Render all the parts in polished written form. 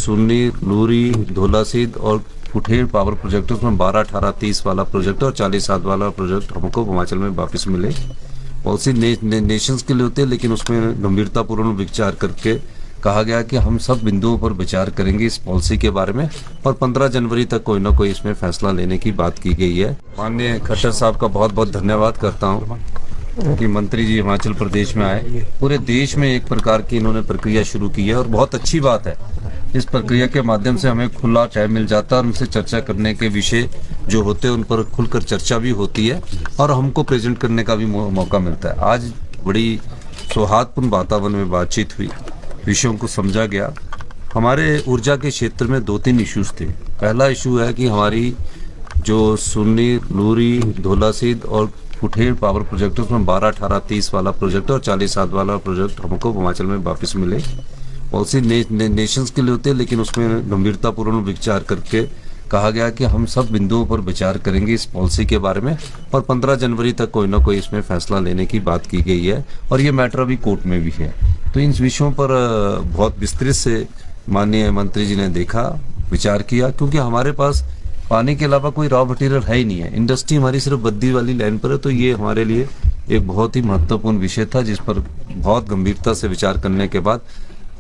सुन्नी, नूरी, धौलासिद्ध और कुठेड़ power project, उसमें 12, 18, 30 वाला प्रोजेक्ट और 40, 7 वाला प्रोजेक्ट हमको हिमाचल में वापस मिले। पॉलिसी नेशंस के लिए होते हैं, लेकिन उसमें गंभीरतापूर्ण विचार करके कहा गया कि हम सब बिंदुओं पर विचार करेंगे इस पॉलिसी के बारे में, और 15 जनवरी तक कोई ना कोई इसमें फैसला लेने की बात की गई है। माननीय खट्टर साहब का बहुत बहुत धन्यवाद करता हूँ कि मंत्री जी हिमाचल प्रदेश में आए। पूरे देश में एक प्रकार की इन्होंने प्रक्रिया शुरू की है और बहुत अच्छी बात है। इस प्रक्रिया के माध्यम से हमें खुला टाइम मिल जाता है और उनसे चर्चा करने के विषय जो होते हैं उन पर खुलकर चर्चा भी होती है और हमको प्रेजेंट करने का भी मौका मिलता है। आज बड़ी सौहार्दपूर्ण वातावरण में बातचीत हुई, विषयों को समझा गया। हमारे ऊर्जा के क्षेत्र में 2-3 इश्यूज थे। पहला इशू है कि हमारी जो सुन्नी, नूरी, धौलासिद्ध और कुठेड़ पावर प्रोजेक्ट, उसमें 12, 18, 30 वाला प्रोजेक्ट और 40, 7 वाला प्रोजेक्ट हमको हिमाचल में वापस मिले। पॉलिसी नेशंस के लिए होते हैं, लेकिन उसमें गंभीरतापूर्ण विचार करके कहा गया कि हम सब बिंदुओं पर विचार करेंगे इस पॉलिसी के बारे में, और 15 जनवरी तक कोई ना कोई इसमें फैसला लेने की बात की गई है और ये मैटर अभी कोर्ट में भी है। तो इन विषयों पर बहुत विस्तृत से माननीय मंत्री जी ने देखा, विचार किया, क्योंकि हमारे पास पानी के अलावा कोई रॉ मटेरियल है ही नहीं है। इंडस्ट्री हमारी सिर्फ बद्दी वाली लाइन पर है, तो ये हमारे लिए एक बहुत ही महत्वपूर्ण विषय था, जिस पर बहुत गंभीरता से विचार करने के बाद,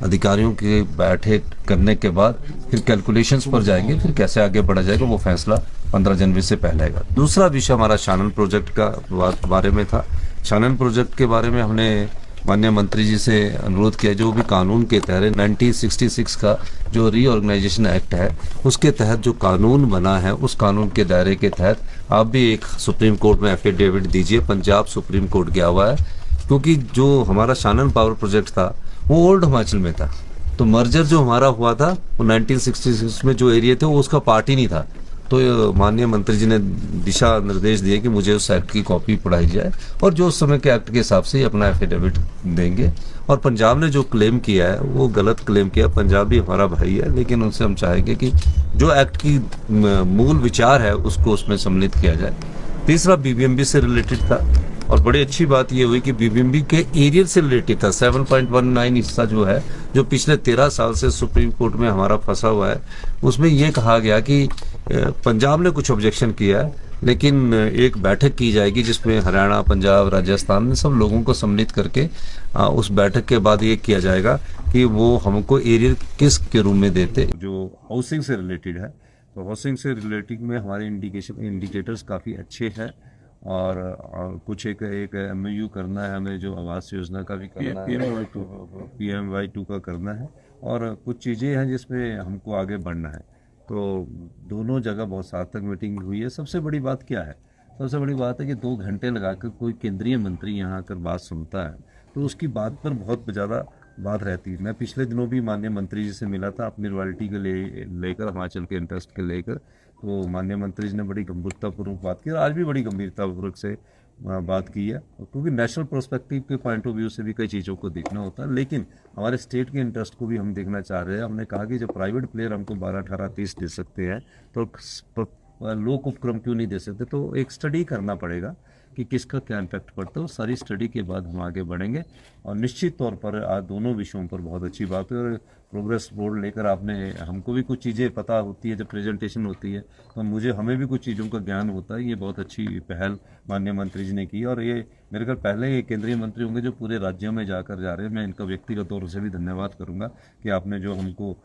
अधिकारियों के बैठक करने के बाद फिर कैलकुलेशंस पर जाएंगे, फिर कैसे आगे बढ़ा जाएगा वो फैसला 15 जनवरी से पहले आएगा। दूसरा विषय हमारा शानन प्रोजेक्ट का बारे में था। शानन प्रोजेक्ट के बारे में हमने माननीय मंत्री जी से अनुरोध किया, जो भी कानून के तहत 1966 का जो रीऑर्गेनाइजेशन एक्ट है उसके तहत जो कानून बना है, उस कानून के दायरे के तहत आप भी एक सुप्रीम कोर्ट में एफिडेविट दीजिए। पंजाब सुप्रीम कोर्ट गया हुआ है, क्योंकि जो हमारा शानन पावर प्रोजेक्ट था वो ओल्ड हिमाचल में था। तो मर्जर जो हमारा हुआ था वो 1966 में जो एरिया थे वो उसका पार्ट ही नहीं था। तो माननीय मंत्री जी ने दिशा निर्देश दिए कि मुझे उस एक्ट की कॉपी पढ़ाई जाए और जो उस समय के एक्ट के हिसाब से अपना एफिडेविट देंगे। और पंजाब ने जो क्लेम किया है वो गलत क्लेम किया। पंजाब भी हमारा भाई है, लेकिन उनसे हम चाहेंगे कि जो एक्ट की मूल विचार है उसको उसमें सम्मिलित किया जाए। तीसरा बीबीएमबी से रिलेटेड था, और बड़ी अच्छी बात ये हुई कि बीबीएमबी के एरिया से रिलेटेड था। 7.19 हिस्सा जो है, जो पिछले 13 साल से सुप्रीम कोर्ट में हमारा फंसा हुआ है, उसमें ये कहा गया कि पंजाब ने कुछ ऑब्जेक्शन किया है, लेकिन एक बैठक की जाएगी जिसमें हरियाणा, पंजाब, राजस्थान में सब लोगों को सम्मिलित करके उस बैठक के बाद ये किया जाएगा कि वो हमको एरिया किस के रूम में देते। जो हाउसिंग से रिलेटेड है, तो हाउसिंग से रिलेटेड में हमारे इंडिकेटर्स काफ़ी अच्छे हैं, और कुछ एक MOU करना है हमें, जो आवास योजना का भी करना है, PMY2 का करना है, और कुछ चीज़ें हैं जिसमें हमको आगे बढ़ना है। तो दोनों जगह बहुत सार्थक मीटिंग हुई है। सबसे बड़ी बात क्या है? सबसे बड़ी बात है कि 2 घंटे लगाकर कोई केंद्रीय मंत्री यहाँ आकर बात सुनता है, तो उसकी बात पर बहुत ज़्यादा बात रहती है। मैं पिछले दिनों भी माननीय मंत्री जी से मिला था अपनी रॉयल्टी के लेकर, हिमाचल के इंटरेस्ट के लेकर। तो माननीय मंत्री जी ने बड़ी गंभीरतापूर्वक बात की और आज भी बड़ी गंभीरतापूर्वक से बात की है, क्योंकि नेशनल पर्सपेक्टिव के पॉइंट ऑफ व्यू से भी कई चीज़ों को देखना होता है, लेकिन हमारे स्टेट के इंटरेस्ट को भी हम देखना चाह रहे हैं। हमने कहा कि जब प्राइवेट प्लेयर हमको 12, 18, 30 दे सकते हैं, तो लोक उपक्रम क्यों नहीं दे सकते? तो एक स्टडी करना पड़ेगा कि किसका क्या इम्पैक्ट पड़ता है। सारी स्टडी के बाद हम आगे बढ़ेंगे, और निश्चित तौर पर आज दोनों विषयों पर बहुत अच्छी बात है। और प्रोग्रेस बोर्ड लेकर आपने, हमको भी कुछ चीज़ें पता होती है, जब प्रेजेंटेशन होती है तो हमें भी कुछ चीज़ों का ज्ञान होता है। ये बहुत अच्छी पहल माननीय मंत्री जी ने की, और ये मेरे ख्याल पहले ये केंद्रीय मंत्री होंगे जो पूरे राज्यों में जाकर जा रहे हैं। मैं इनका व्यक्तिगत तौर से भी धन्यवाद करूँगा कि आपने जो हमको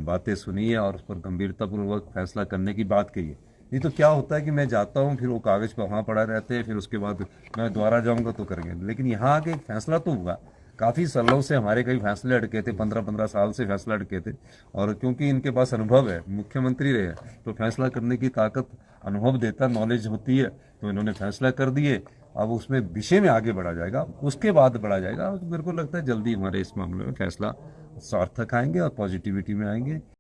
बातें सुनी है और उस पर गंभीरतापूर्वक फैसला करने की बात कही है। नहीं तो क्या होता है कि मैं जाता हूँ, फिर वो कागज़ पर वहाँ पड़ा रहते हैं, फिर उसके बाद मैं दोबारा जाऊँगा तो करेंगे। लेकिन यहाँ आके एक फैसला तो हुआ। काफ़ी सालों से हमारे कई फैसले अटके थे, 15-15 साल से फैसला अटके थे, और क्योंकि इनके पास अनुभव है, मुख्यमंत्री रहे, तो फैसला करने की ताकत अनुभव देता, नॉलेज होती है, तो इन्होंने फैसला कर दिए। अब उसमें विषय में आगे बढ़ा जाएगा, उसके बाद बढ़ा जाएगा। तो मेरे को लगता है जल्दी हमारे इस मामले में फैसला सार्थक आएंगे और पॉजिटिविटी में आएंगे।